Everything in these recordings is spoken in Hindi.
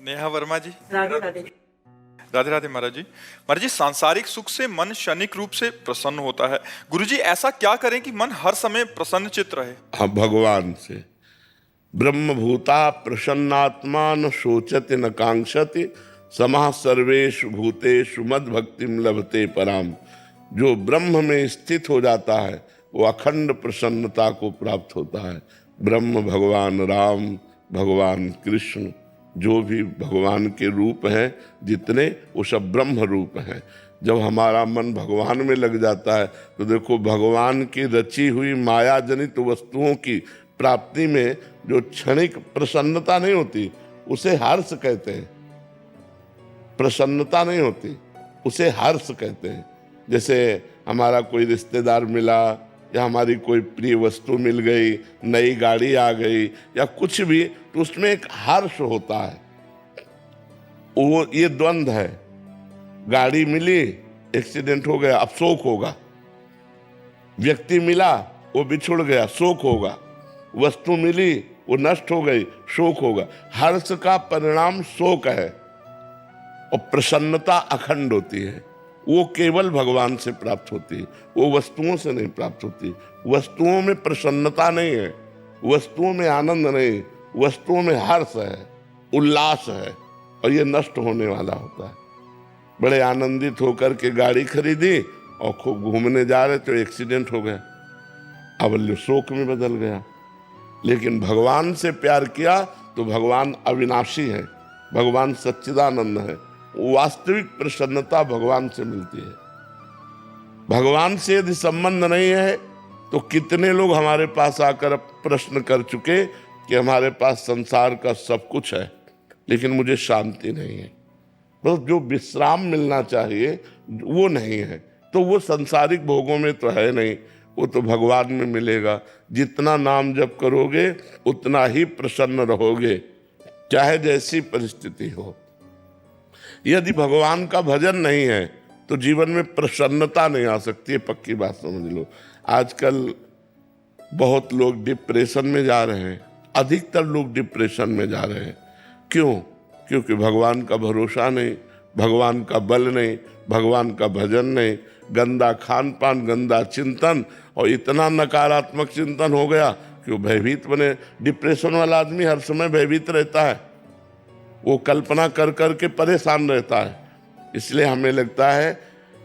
नेहा वर्मा जी। राधे राधे। राधे राधे महाराज जी। महाराज जी, सांसारिक सुख से मन क्षणिक रूप से प्रसन्न होता है। गुरुजी, ऐसा क्या करें कि मन हर समय प्रसन्न चित्त रहे? हाँ, भगवान से। ब्रह्मभूता प्रसन्नात्मा न शोचति न कांक्षति समः सर्वेषु भूतेषु मद भक्तिम लभते पराम। जो ब्रह्म में स्थित हो जाता है वो अखंड प्रसन्नता को प्राप्त होता है। ब्रह्म भगवान राम, भगवान कृष्ण, जो भी भगवान के रूप हैं जितने, वो सब ब्रह्म रूप हैं। जब हमारा मन भगवान में लग जाता है तो देखो, भगवान की रची हुई माया जनित वस्तुओं की प्राप्ति में जो क्षणिक प्रसन्नता नहीं होती उसे हर्ष कहते हैं। प्रसन्नता नहीं होती उसे हर्ष कहते हैं। जैसे हमारा कोई रिश्तेदार मिला या हमारी कोई प्रिय वस्तु मिल गई, नई गाड़ी आ गई या कुछ भी, तो उसमें एक हर्ष होता है। वो ये द्वंद्व है। गाड़ी मिली, एक्सीडेंट हो गया, अब शोक होगा। व्यक्ति मिला, वो बिछुड़ गया, शोक होगा। वस्तु मिली, वो नष्ट हो गई, शोक होगा। हर्ष का परिणाम शोक है और प्रसन्नता अखंड होती है। वो केवल भगवान से प्राप्त होती है, वो वस्तुओं से नहीं प्राप्त होती। वस्तुओं में प्रसन्नता नहीं है, वस्तुओं में आनंद नहीं, वस्तुओं में हर्ष है, उल्लास है, और ये नष्ट होने वाला होता है। बड़े आनंदित होकर के गाड़ी खरीदी और खूब घूमने जा रहे तो एक्सीडेंट हो गया, अब शोक में बदल गया। लेकिन भगवान से प्यार किया तो भगवान अविनाशी है, भगवान सच्चिदानंद है। वास्तविक प्रसन्नता भगवान से मिलती है। भगवान से यदि संबंध नहीं है तो कितने लोग हमारे पास आकर प्रश्न कर चुके कि हमारे पास संसार का सब कुछ है लेकिन मुझे शांति नहीं है, बस जो विश्राम मिलना चाहिए वो नहीं है। तो वो संसारिक भोगों में तो है नहीं, वो तो भगवान में मिलेगा। जितना नाम जप करोगे उतना ही प्रसन्न रहोगे, चाहे जैसी परिस्थिति हो। यदि भगवान का भजन नहीं है तो जीवन में प्रसन्नता नहीं आ सकती है, पक्की बात समझ लो। आजकल बहुत लोग डिप्रेशन में जा रहे हैं, अधिकतर लोग डिप्रेशन में जा रहे हैं। क्यों? क्योंकि भगवान का भरोसा नहीं, भगवान का बल नहीं, भगवान का भजन नहीं, गंदा खान पान, गंदा चिंतन, और इतना नकारात्मक चिंतन हो गया कि वो भयभीत बने। डिप्रेशन वाला आदमी हर समय भयभीत रहता है, वो कल्पना कर कर के परेशान रहता है। इसलिए हमें लगता है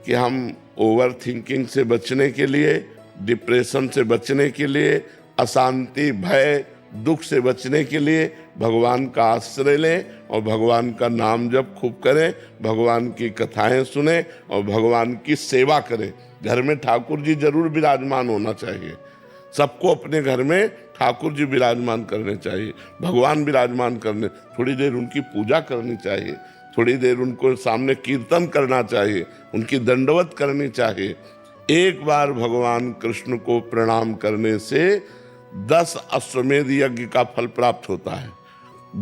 कि हम ओवर थिंकिंग से बचने के लिए, डिप्रेशन से बचने के लिए, अशांति, भय, दुख से बचने के लिए भगवान का आश्रय लें और भगवान का नाम जप खूब करें, भगवान की कथाएं सुने और भगवान की सेवा करें। घर में ठाकुर जी जरूर विराजमान होना चाहिए। सबको अपने घर में ठाकुर जी विराजमान करने चाहिए, भगवान विराजमान करने, थोड़ी देर उनकी पूजा करनी चाहिए, थोड़ी देर उनको सामने कीर्तन करना चाहिए, उनकी दंडवत करनी चाहिए। एक बार भगवान कृष्ण को प्रणाम करने से 10 अश्वमेध यज्ञ का फल प्राप्त होता है।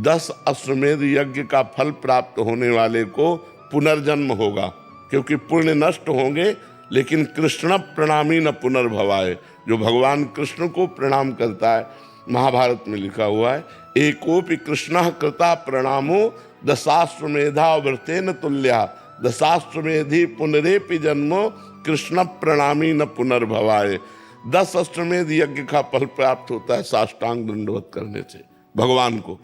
10 अश्वमेध यज्ञ का फल प्राप्त होने वाले को पुनर्जन्म होगा, क्योंकि पुण्य नष्ट होंगे लेकिन कृष्ण प्रणामी न पुनर्भवाए। जो भगवान कृष्ण को प्रणाम करता है, महाभारत में लिखा हुआ है, एकोपि कृष्ण कृता प्रणामो दशाश्वमेधा व्रतेन तुल्या दशाश्वमेधि पुनरेपि जन्मो कृष्ण प्रणामी न पुनर्भवाए। 10 अश्वमेध यज्ञ का फल प्राप्त होता है साष्टांग दंडवत करने से भगवान को।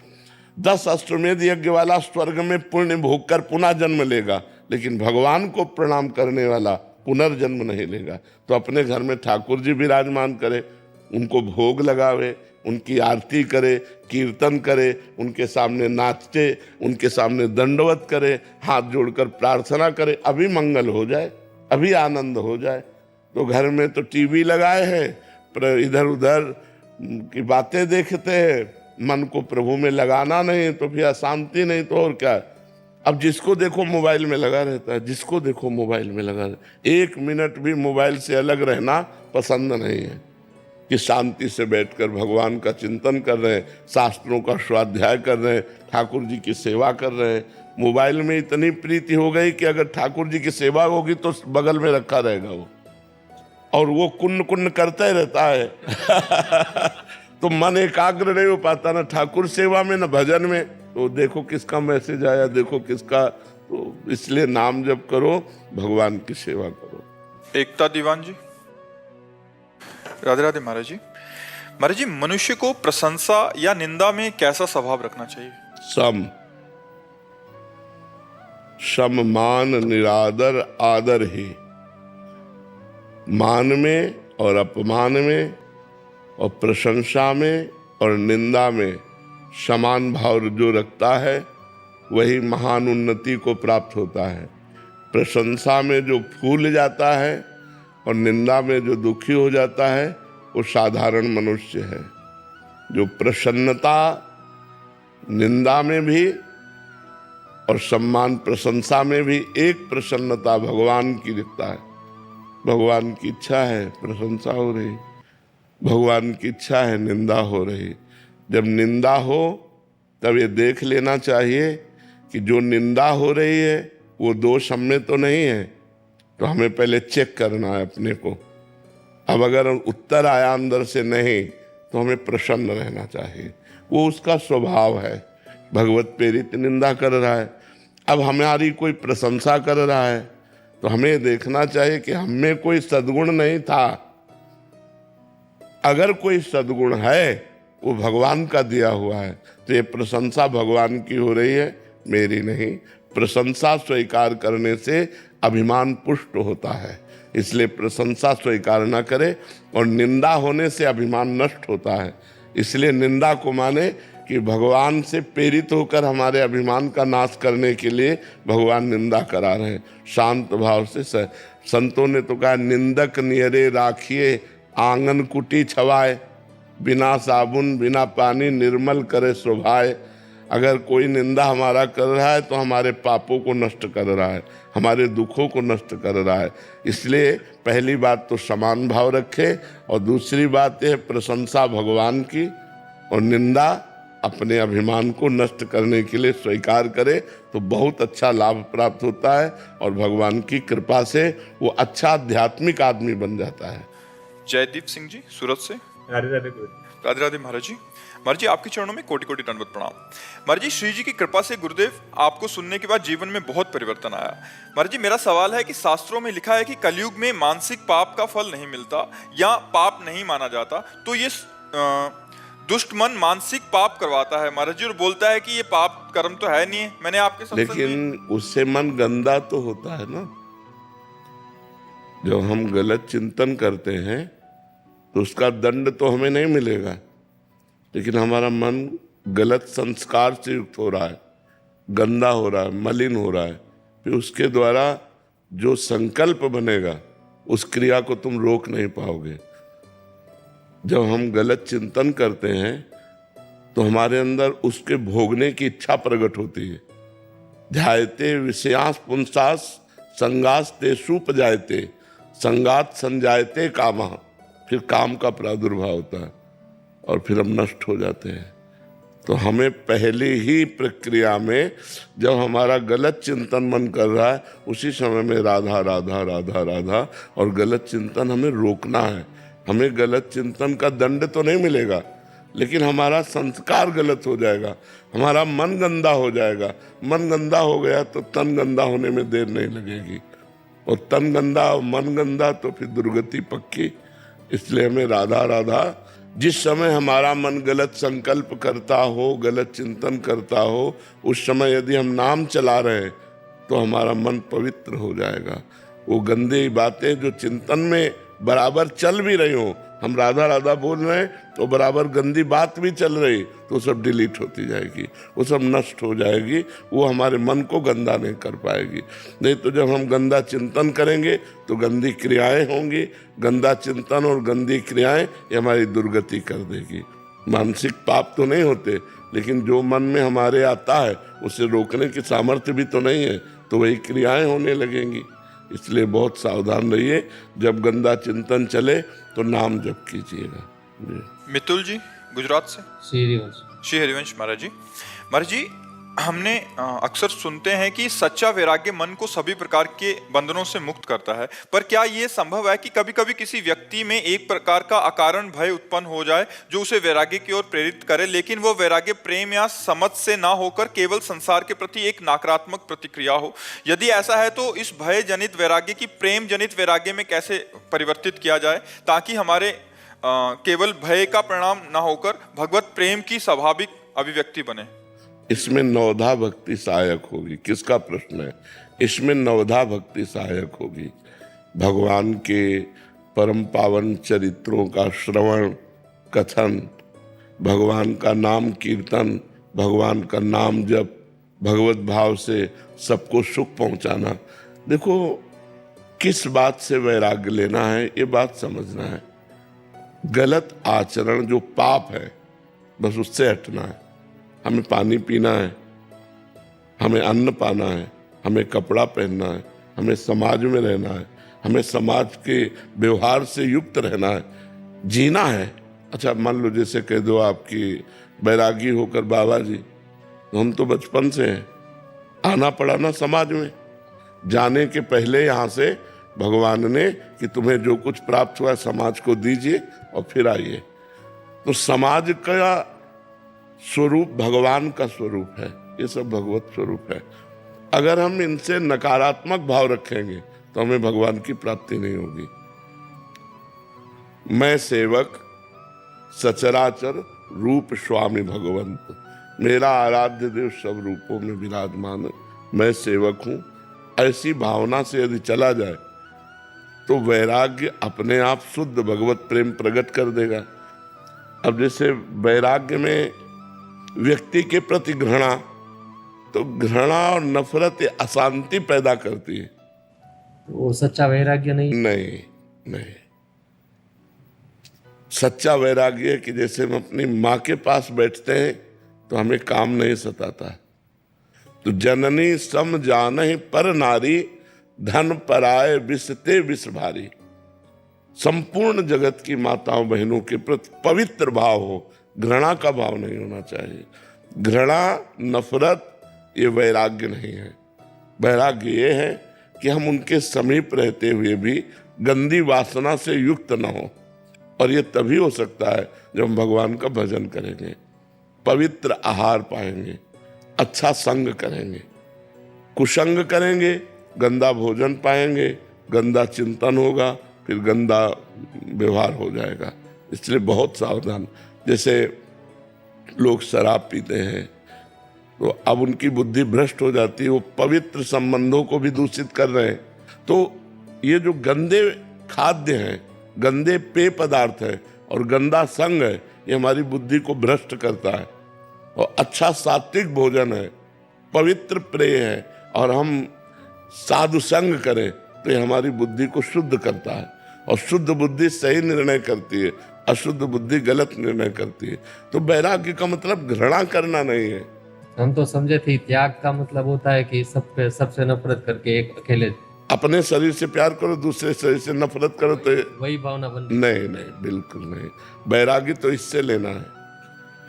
10 अश्वमेध यज्ञ वाला स्वर्ग में पुण्य भोग कर पुनः जन्म लेगा, लेकिन भगवान को प्रणाम करने वाला पुनर्जन्म नहीं लेगा। तो अपने घर में ठाकुर जी विराजमान करे, उनको भोग लगावे, उनकी आरती करे, कीर्तन करे, उनके सामने नाचे, उनके सामने दंडवत करे, हाथ जोड़कर प्रार्थना करे, अभी मंगल हो जाए, अभी आनंद हो जाए। तो घर में तो टीवी लगाए हैं, पर इधर उधर की बातें देखते हैं, मन को प्रभु में लगाना नहीं, तो फिर अशांति नहीं तो और क्या। अब जिसको देखो मोबाइल में लगा रहता है, जिसको देखो मोबाइल में लगा रहता है। 1 मिनट भी मोबाइल से अलग रहना पसंद नहीं है कि शांति से बैठकर भगवान का चिंतन कर रहे हैं, शास्त्रों का स्वाध्याय कर रहे हैं, ठाकुर जी की सेवा कर रहे हैं। मोबाइल में इतनी प्रीति हो गई कि अगर ठाकुर जी की सेवा होगी तो बगल में रखा रहेगा वो, और वो कुन्न कुन्न करता ही रहता है तो मन एकाग्र नहीं हो पाता, ना ठाकुर सेवा में, ना भजन में। तो देखो किसका मैसेज आया, देखो किसका। तो इसलिए नाम जप करो, भगवान की सेवा करो। एकता दीवान जी। राधे राधे महाराज जी। महाराज जी, मनुष्य को प्रशंसा या निंदा में कैसा स्वभाव रखना चाहिए? सम सम मान निरादर आदर ही। मान में और अपमान में और प्रशंसा में और निंदा में समान भाव जो रखता है वही महान उन्नति को प्राप्त होता है। प्रशंसा में जो फूल जाता है और निंदा में जो दुखी हो जाता है वो साधारण मनुष्य है। जो प्रसन्नता निंदा में भी और सम्मान प्रशंसा में भी, एक प्रसन्नता भगवान की दिखता है। भगवान की इच्छा है प्रशंसा हो रही, भगवान की इच्छा है निंदा हो रही। जब निंदा हो तब ये देख लेना चाहिए कि जो निंदा हो रही है वो दोष हम में तो नहीं है, तो हमें पहले चेक करना है अपने को। अब अगर उत्तर आया अंदर से नहीं तो हमें प्रसन्न रहना चाहिए, वो उसका स्वभाव है। भगवत प्रेरित निंदा कर रहा है, अब हमारी कोई प्रशंसा कर रहा है तो हमें देखना चाहिए कि हम में कोई सद्गुण नहीं था। अगर कोई सद्गुण है वो भगवान का दिया हुआ है, तो ये प्रशंसा भगवान की हो रही है, मेरी नहीं। प्रशंसा स्वीकार करने से अभिमान पुष्ट होता है, इसलिए प्रशंसा स्वीकार न करे। और निंदा होने से अभिमान नष्ट होता है, इसलिए निंदा को माने कि भगवान से प्रेरित होकर हमारे अभिमान का नाश करने के लिए भगवान निंदा करा रहे हैं। शांत भाव से संतों ने तो कहा, निंदक नियरे राखिए आंगन कुटी छवाए, बिना साबुन बिना पानी निर्मल करे शोभाए। अगर कोई निंदा हमारा कर रहा है तो हमारे पापों को नष्ट कर रहा है, हमारे दुखों को नष्ट कर रहा है। इसलिए पहली बात तो समान भाव रखे, और दूसरी बात है प्रशंसा भगवान की, और निंदा अपने अभिमान को नष्ट करने के लिए स्वीकार करे तो बहुत अच्छा लाभ प्राप्त होता है, और भगवान की कृपा से वो अच्छा आध्यात्मिक आदमी बन जाता है। जयदीप सिंह जी सूरत से। राधे राधे। राधे राधे महाराज जी। महाराज जी, आपके चरणों में कोटि कोटि दंडवत प्रणाम। महाराज जी, श्री जी की कृपा से गुरुदेव आपको सुनने के बाद जीवन में बहुत परिवर्तन आया। महाराज जी, मेरा सवाल है कि शास्त्रों में लिखा है कि कलयुग में मानसिक पाप का फल नहीं मिलता या पाप नहीं माना जाता, तो ये दुष्ट मन मानसिक पाप करवाता है महाराज जी, और बोलता है कि ये पाप कर्म तो है नहीं है। मैंने आपके सत्संग लेकिन उससे मन गंदा तो होता है ना। जब हम गलत चिंतन करते हैं तो उसका दंड तो हमें नहीं मिलेगा, लेकिन हमारा मन गलत संस्कार से युक्त हो रहा है, गंदा हो रहा है, मलिन हो रहा है। फिर उसके द्वारा जो संकल्प बनेगा उस क्रिया को तुम रोक नहीं पाओगे। जब हम गलत चिंतन करते हैं तो हमारे अंदर उसके भोगने की इच्छा प्रकट होती है। ध्यायते विषयास पुंसास संगास ते सुप जायते संगात संजायते कामा। फिर काम का प्रादुर्भाव होता है और फिर हम नष्ट हो जाते हैं। तो हमें पहली ही प्रक्रिया में जब हमारा गलत चिंतन मन कर रहा है उसी समय में राधा राधा राधा राधा और गलत चिंतन हमें रोकना है। हमें गलत चिंतन का दंड तो नहीं मिलेगा, लेकिन हमारा संस्कार गलत हो जाएगा, हमारा मन गंदा हो जाएगा। मन गंदा हो गया तो तन गंदा होने में देर नहीं लगेगी, और तन गंदा और मन गंदा तो फिर दुर्गति पक्की। इसलिए हमें राधा राधा, जिस समय हमारा मन गलत संकल्प करता हो, गलत चिंतन करता हो, उस समय यदि हम नाम चला रहे हैं तो हमारा मन पवित्र हो जाएगा। वो गंदी बातें जो चिंतन में बराबर चल भी रही हो, हम राधा राधा बोल रहे हैं तो बराबर गंदी बात भी चल रही, तो सब डिलीट होती जाएगी, वो सब नष्ट हो जाएगी, वो हमारे मन को गंदा नहीं कर पाएगी। नहीं तो जब हम गंदा चिंतन करेंगे तो गंदी क्रियाएं होंगी। गंदा चिंतन और गंदी क्रियाएं ये हमारी दुर्गति कर देगी। मानसिक पाप तो नहीं होते, लेकिन जो मन में हमारे आता है उसे रोकने की सामर्थ्य भी तो नहीं है, तो वही क्रियाएं होने लगेंगी। इसलिए बहुत सावधान रहिए, जब गंदा चिंतन चले तो नाम जप कीजिएगा। मितुल जी गुजरात से। श्री हरिवंश। श्री हरिवंश महाराज जी। महाराज जी, हमने अक्सर सुनते हैं कि सच्चा वैराग्य मन को सभी प्रकार के बंधनों से मुक्त करता है, पर क्या ये संभव है कि कभी-कभी किसी व्यक्ति में एक प्रकार का अकारण भय उत्पन्न हो जाए जो उसे वैराग्य की ओर प्रेरित करे, लेकिन वो वैराग्य प्रेम या समझ से ना होकर केवल संसार के प्रति एक नकारात्मक प्रतिक्रिया हो? यदि ऐसा है तो इस भय जनित वैराग्य की प्रेम जनित वैराग्य में कैसे परिवर्तित किया जाए ताकि हमारे केवल भय का परिणाम ना होकर भगवत प्रेम की स्वाभाविक अभिव्यक्ति बने? इसमें नवधा भक्ति सहायक होगी। किसका प्रश्न है? इसमें नवधा भक्ति सहायक होगी। भगवान के परम पावन चरित्रों का श्रवण कथन, भगवान का नाम कीर्तन, भगवान का नाम जप, भगवत भाव से सबको सुख पहुंचाना। देखो, किस बात से वैराग्य लेना है ये बात समझना है। गलत आचरण जो पाप है बस उससे हटना है। हमें पानी पीना है, हमें अन्न पाना है, हमें कपड़ा पहनना है, हमें समाज में रहना है, हमें समाज के व्यवहार से युक्त रहना है, जीना है। अच्छा, मान लो जैसे कह दो आपकी बैरागी होकर बाबा जी, हम तो बचपन से हैं, आना पड़ा ना समाज में। जाने के पहले यहाँ से भगवान ने कि तुम्हें जो कुछ प्राप्त हुआ समाज को दीजिए और फिर आइए। तो समाज का स्वरूप भगवान का स्वरूप है, ये सब भगवत स्वरूप है। अगर हम इनसे नकारात्मक भाव रखेंगे तो हमें भगवान की प्राप्ति नहीं होगी। मैं सेवक सचराचर रूप स्वामी भगवंत, मेरा आराध्य देव सब रूपों में विराजमान, मैं सेवक हूं, ऐसी भावना से यदि चला जाए तो वैराग्य अपने आप शुद्ध भगवत प्रेम प्रकट कर देगा। अब जैसे वैराग्य में व्यक्ति के प्रति घृणा, तो घृणा और नफरत अशांति पैदा करती है। वो सच्चा वैराग्य नहीं? नहीं। सच्चा वैराग्य है कि जैसे हम अपनी माँ के पास बैठते हैं तो हमें काम नहीं सताता। तो जननी सम जानहि पर नारी, धन पराए विषते विष भारी। संपूर्ण जगत की माताओं बहनों के प्रति पवित्र भाव हो, घृणा का भाव नहीं होना चाहिए। घृणा नफरत ये वैराग्य नहीं है। वैराग्य ये है कि हम उनके समीप रहते हुए भी गंदी वासना से युक्त न हो, और ये तभी हो सकता है जब हम भगवान का भजन करेंगे, पवित्र आहार पाएंगे, अच्छा संग करेंगे। कुसंग करेंगे, गंदा भोजन पाएंगे, गंदा चिंतन होगा, फिर गंदा व्यवहार हो जाएगा। इसलिए बहुत सावधान। जैसे लोग शराब पीते हैं तो अब उनकी बुद्धि भ्रष्ट हो जाती है, वो पवित्र संबंधों को भी दूषित कर रहे हैं। तो ये जो गंदे खाद्य हैं, गंदे पेय पदार्थ है और गंदा संग है, ये हमारी बुद्धि को भ्रष्ट करता है। और अच्छा सात्विक भोजन है, पवित्र प्रेय है, और हम साधु संग करें तो ये हमारी बुद्धि को शुद्ध करता है। और शुद्ध बुद्धि सही निर्णय करती है, अशुद्ध बुद्धि गलत निर्णय करती है। तो वैराग्य का मतलब घृणा करना नहीं है। हम तो समझे थे त्याग का मतलब होता है कि सबसे नफरत करके एक अकेले अपने शरीर से प्यार करो, दूसरे शरीर से नफरत करो, तो वही भावना बन। नहीं, बिल्कुल नहीं। वैराग्य तो इससे लेना है।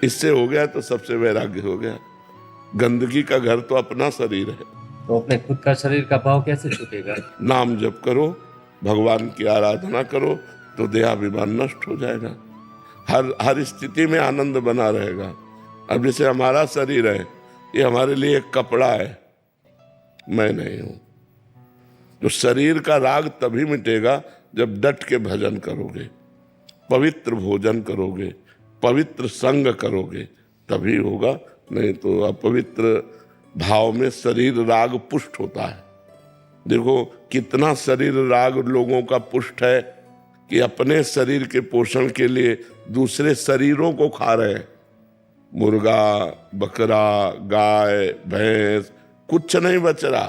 इससे हो गया तो सबसे वैराग्य हो गया। गंदगी का घर तो अपना शरीर है। तो अपने खुद का शरीर का भाव कैसे छूटेगा? नाम जप करो, भगवान की आराधना करो, तो देहाभिमान नष्ट हो जाएगा। हर स्थिति में आनंद बना रहेगा। अब जैसे हमारा शरीर है, ये हमारे लिए एक कपड़ा है, मैं नहीं हूं। तो शरीर का राग तभी मिटेगा जब डट के भजन करोगे, पवित्र भोजन करोगे, पवित्र संग करोगे, तभी होगा। नहीं तो अपवित्र भाव में शरीर राग पुष्ट होता है। देखो कितना शरीर राग लोगों का पुष्ट है कि अपने शरीर के पोषण के लिए दूसरे शरीरों को खा रहे हैं। मुर्गा, बकरा, गाय, भैंस, कुछ नहीं बच रहा,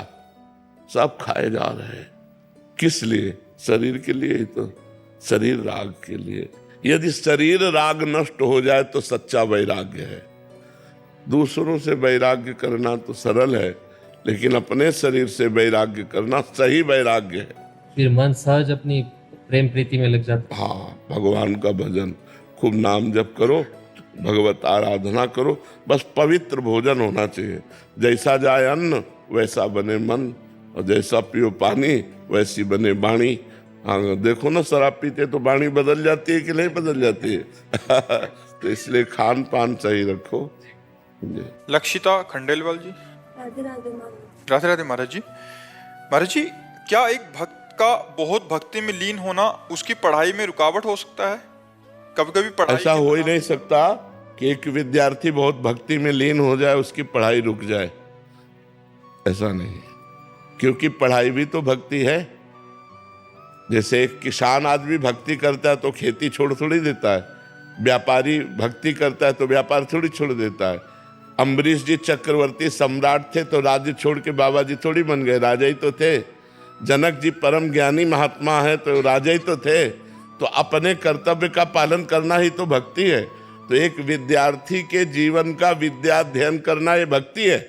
सब खाए जा रहे हैं। किस लिए? शरीर के लिए ही तो, शरीर राग के लिए। यदि शरीर राग नष्ट हो जाए तो सच्चा वैराग्य है। दूसरों से वैराग्य करना तो सरल है, लेकिन अपने शरीर से वैराग्य करना सही वैराग्य है। फिर मन सहज अपनी प्रेम प्रीति में लग जाता। हाँ, भगवान का भजन, खूब नाम जप करो, भगवत आराधना करो, बस पवित्र भोजन होना चाहिए। जैसा जाए अन्न वैसा बने मन, और जैसा पियो पानी वैसी बने वाणी। हाँ देखो ना, शराब पीते तो वाणी बदल जाती है कि नहीं बदल जाती है? तो इसलिए खान पान सही रखो जी। लक्षिता खंडेलवाल जी। राधे राधे महाराज। राधे राधे महाराज जी। महाराज जी, क्या एक भक्त का बहुत भक्ति में लीन होना उसकी पढ़ाई में रुकावट हो सकता है? कभी कभी पढ़ाई ऐसा हो ही नहीं सकता कि एक विद्यार्थी बहुत भक्ति में लीन हो जाए उसकी पढ़ाई रुक जाए, ऐसा नहीं, क्योंकि पढ़ाई भी तो भक्ति है। जैसे एक किसान आदमी भक्ति करता है तो खेती छोड़ थोड़ी देता है, व्यापारी भक्ति करता है तो व्यापार थोड़ी छोड़ देता है। अम्बरीश जी चक्रवर्ती सम्राट थे तो राज्य छोड़ के बाबा जी थोड़ी बन गए, राजा ही तो थे। जनक जी परम ज्ञानी महात्मा है तो राजा ही तो थे। तो अपने कर्तव्य का पालन करना ही तो भक्ति है। तो एक विद्यार्थी के जीवन का विद्या अध्ययन करना ये भक्ति है।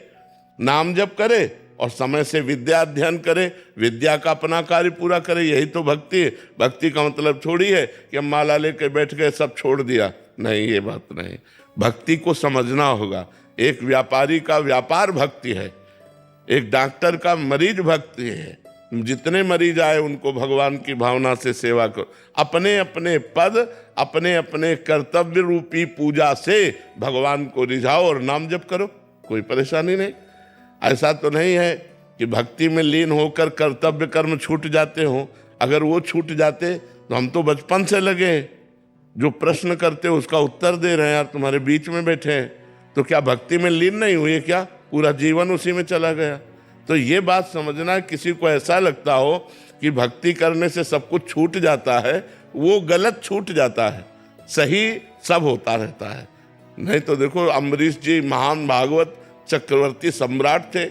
नाम जप करे और समय से विद्या अध्ययन करे, विद्या का अपना कार्य पूरा करे, यही तो भक्ति है। भक्ति का मतलब थोड़ी है कि हम माला लेके बैठ गए सब छोड़ दिया, नहीं, ये बात नहीं। भक्ति को समझना होगा। एक व्यापारी का व्यापार भक्ति है, एक डॉक्टर का मरीज भक्ति है। जितने मरीज आए उनको भगवान की भावना से सेवा करो। अपने अपने पद, अपने अपने कर्तव्य रूपी पूजा से भगवान को रिझाओ और नाम जप करो, कोई परेशानी नहीं। ऐसा तो नहीं है कि भक्ति में लीन होकर कर्तव्य कर्म छूट जाते हों। अगर वो छूट जाते तो हम तो बचपन से लगे हैं, जो प्रश्न करते हो उसका उत्तर दे रहे हैं यार, तुम्हारे बीच में बैठे हैं, तो क्या भक्ति में लीन नहीं हुए? क्या पूरा जीवन उसी में चला गया? तो ये बात समझना, किसी को ऐसा लगता हो कि भक्ति करने से सब कुछ छूट जाता है, वो गलत छूट जाता है, सही सब होता रहता है। नहीं तो देखो, अम्बरीश जी महान भागवत चक्रवर्ती सम्राट थे,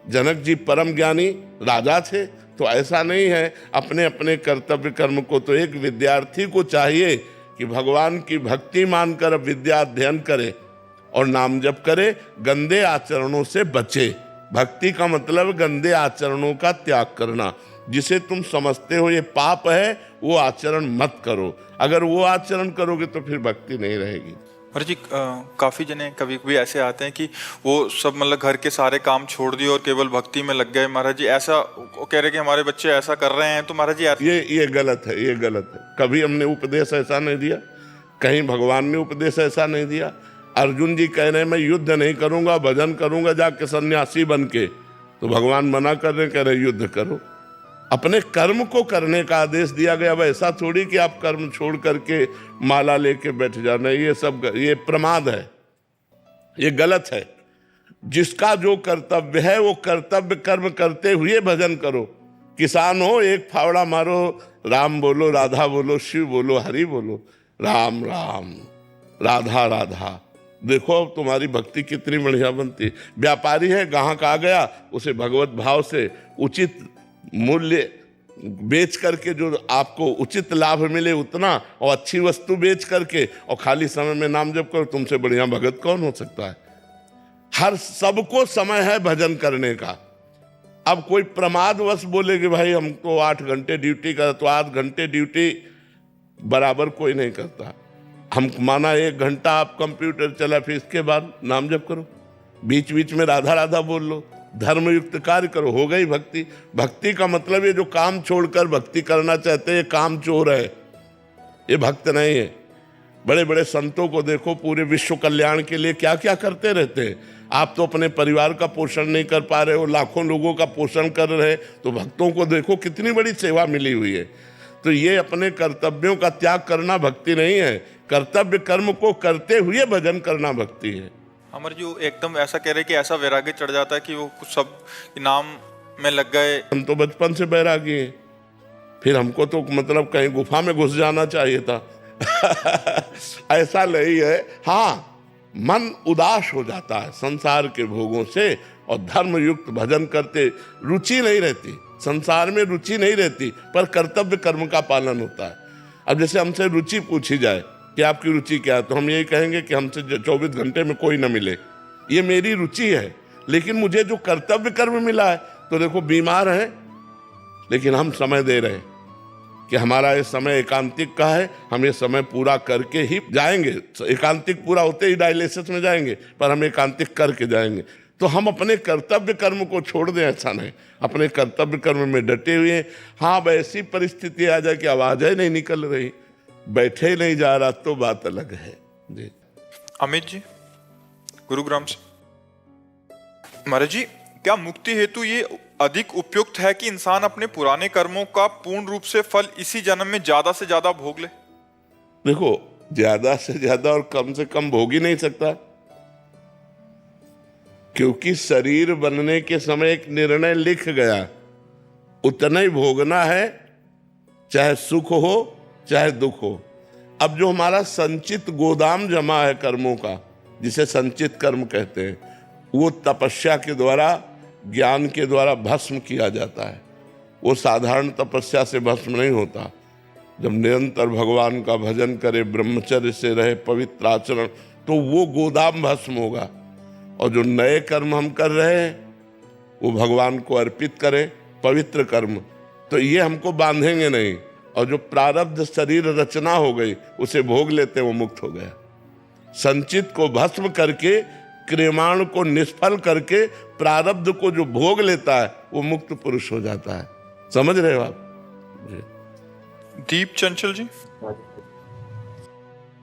जनक जी परम ज्ञानी राजा थे। तो ऐसा नहीं है, अपने अपने कर्तव्य कर्म को तो एक विद्यार्थी को चाहिए कि भगवान की भक्ति मानकर विद्या अध्ययन करे और नाम जप करे, गंदे आचरणों से बचे। भक्ति का मतलब गंदे आचरणों का त्याग करना। जिसे तुम समझते हो ये पाप है, वो आचरण मत करो। अगर वो आचरण करोगे तो फिर भक्ति नहीं रहेगी। महाराज जी, काफ़ी जने कभी कभी ऐसे आते हैं कि वो सब मतलब घर के सारे काम छोड़ दिए और केवल भक्ति में लग गए। महाराज जी ऐसा कह रहे कि हमारे बच्चे ऐसा कर रहे हैं, तो महाराज जी ये गलत है, ये गलत है। कभी हमने उपदेश ऐसा नहीं दिया, कहीं भगवान ने उपदेश ऐसा नहीं दिया। अर्जुन जी कह रहे हैं मैं युद्ध नहीं करूंगा, भजन करूंगा जाके सन्यासी बन के, तो भगवान मना कर रहे, कह रहे युद्ध करो। अपने कर्म को करने का आदेश दिया गया। अब ऐसा थोड़ी कि आप कर्म छोड़ करके माला लेके बैठ जाना, ये प्रमाद है, ये गलत है। जिसका जो कर्तव्य है वो कर्तव्य कर्म करते हुए भजन करो। किसान हो, एक फावड़ा मारो, राम बोलो, राधा बोलो, शिव बोलो, हरि बोलो, राम राम राधा राधा। देखो अब तुम्हारी भक्ति कितनी बढ़िया बनती। व्यापारी है, ग्राहक आ गया, उसे भगवत भाव से उचित मूल्य बेच करके जो आपको उचित लाभ मिले उतना, और अच्छी वस्तु बेच करके और खाली समय में नाम जप करो, तुमसे बढ़िया भगत कौन हो सकता है? हर सबको समय है भजन करने का। अब कोई प्रमादवश बोले कि भाई हमको 8 घंटे ड्यूटी कर, तो 8 घंटे ड्यूटी बराबर कोई नहीं करता। हम माना 1 घंटा आप कंप्यूटर चला, फिर इसके बाद नाम जप करो, बीच बीच में राधा राधा बोल लो, धर्मयुक्त कार्य करो, हो गई भक्ति। भक्ति का मतलब ये जो काम छोड़कर भक्ति करना चाहते हैं, ये काम चोर है, ये भक्त नहीं है। बड़े बड़े संतों को देखो, पूरे विश्व कल्याण के लिए क्या क्या करते रहते हैं। आप तो अपने परिवार का पोषण नहीं कर पा रहे हो, लाखों लोगों का पोषण कर रहे हैं, तो भक्तों को देखो कितनी बड़ी सेवा मिली हुई है। तो ये अपने कर्तव्यों का त्याग करना भक्ति नहीं है, कर्तव्य कर्म को करते हुए भजन करना भक्ति है। अमर जी एकदम ऐसा कह रहे कि ऐसा वैराग्य चढ़ जाता है कि वो कुछ सब नाम में लग गए। हम तो बचपन से बैरागी हैं, फिर हमको तो मतलब कहीं गुफा में घुस जाना चाहिए था। ऐसा नहीं है। हाँ, मन उदास हो जाता है संसार के भोगों से, और धर्मयुक्त भजन करते रुचि नहीं रहती, संसार में रुचि नहीं रहती, पर कर्तव्य कर्म का पालन होता है। अब जैसे हमसे रुचि पूछी जाए कि आपकी रुचि क्या है, तो हम यही कहेंगे कि हमसे 24 घंटे में कोई न मिले, ये मेरी रुचि है। लेकिन मुझे जो कर्तव्य कर्म मिला है, तो देखो बीमार है लेकिन हम समय दे रहे हैं, कि हमारा ये समय एकांतिक का है, हम ये समय पूरा करके ही जाएंगे। एकांतिक पूरा होते ही डायलिसिस में जाएंगे, पर हम एकांतिक करके जाएंगे। तो हम अपने कर्तव्य कर्म को छोड़ दें, ऐसा नहीं, अपने कर्तव्य कर्म में डटे हुए हैं। हाँ, वैसी परिस्थिति आ जाए कि आवाज़ ही नहीं निकल रही, बैठे ही नहीं जा रहा, तो बात अलग है जी। अमित जी, गुरुग्राम से। महाराज जी, क्या मुक्ति हेतु ये अधिक उपयुक्त है कि इंसान अपने पुराने कर्मों का पूर्ण रूप से फल इसी जन्म में ज्यादा से ज्यादा भोग ले? देखो, ज्यादा से ज्यादा और कम से कम भोग ही नहीं सकता, क्योंकि शरीर बनने के समय एक निर्णय लिख गया, उतना ही भोगना है, चाहे सुख हो चाहे दुख हो। अब जो हमारा संचित गोदाम जमा है कर्मों का, जिसे संचित कर्म कहते हैं, वो तपस्या के द्वारा, ज्ञान के द्वारा भस्म किया जाता है। वो साधारण तपस्या से भस्म नहीं होता। जब निरंतर भगवान का भजन करे, ब्रह्मचर्य से रहे, पवित्र आचरण, तो वो गोदाम भस्म होगा। और जो नए कर्म हम कर रहे हैं वो भगवान को अर्पित करें, पवित्र कर्म, तो ये हमको बांधेंगे नहीं। और जो प्रारब्ध शरीर रचना हो गई उसे भोग लेते, वो मुक्त हो गया। संचित को भस्म करके, क्रियमाण को निष्फल करके, प्रारब्ध को जो भोग लेता है वो मुक्त पुरुष हो जाता है। समझ रहे हो आप जी? दीप चंचल जी।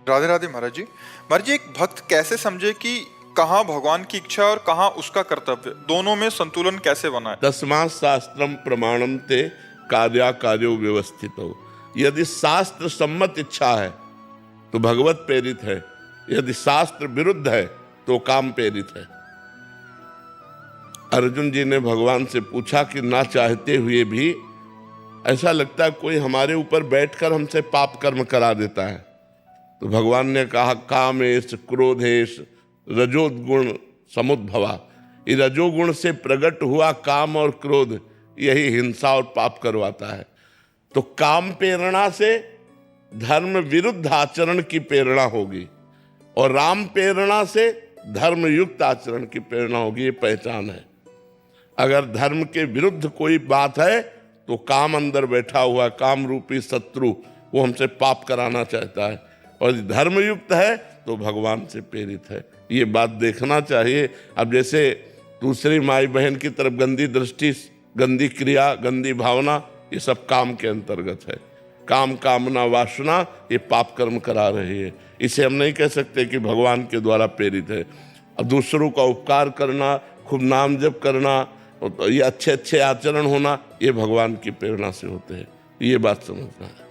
राधे राधे महाराज जी। महाराज जी, एक भक्त कैसे समझे कि कहाँ भगवान की इच्छा और कहाँ उसका कर्तव्य, दोनों में संतुलन कैसे बनाए? तस्मात् शास्त्रम प्रमाणम ते कार्या कार्यो व्यवस्थित हो। यदि शास्त्र सम्मत इच्छा है तो भगवत प्रेरित है, यदि शास्त्र विरुद्ध है तो काम प्रेरित है। अर्जुन जी ने भगवान से पूछा कि ना चाहते हुए भी ऐसा लगता है कोई हमारे ऊपर बैठकर हमसे पाप कर्म करा देता है। तो भगवान ने कहा, कामेश क्रोधेश रजोगुण समुद्भवा। ये रजोगुण से प्रकट हुआ काम और क्रोध, यही हिंसा और पाप करवाता है। तो काम प्रेरणा से धर्म विरुद्ध आचरण की प्रेरणा होगी, और राम प्रेरणा से धर्म युक्त आचरण की प्रेरणा होगी। ये पहचान है। अगर धर्म के विरुद्ध कोई बात है तो काम अंदर बैठा हुआ, काम रूपी शत्रु, वो हमसे पाप कराना चाहता है। और धर्म युक्त है तो भगवान से प्रेरित है। ये बात देखना चाहिए। अब जैसे दूसरी माई बहन की तरफ गंदी दृष्टि, गंदी क्रिया, गंदी भावना, ये सब काम के अंतर्गत है। काम, कामना, वासना, ये पाप कर्म करा रही है। इसे हम नहीं कह सकते कि भगवान के द्वारा प्रेरित है। अब दूसरों का उपकार करना, खूब नाम जप करना, ये अच्छे अच्छे आचरण होना, ये भगवान की प्रेरणा से होते हैं। ये बात समझना है।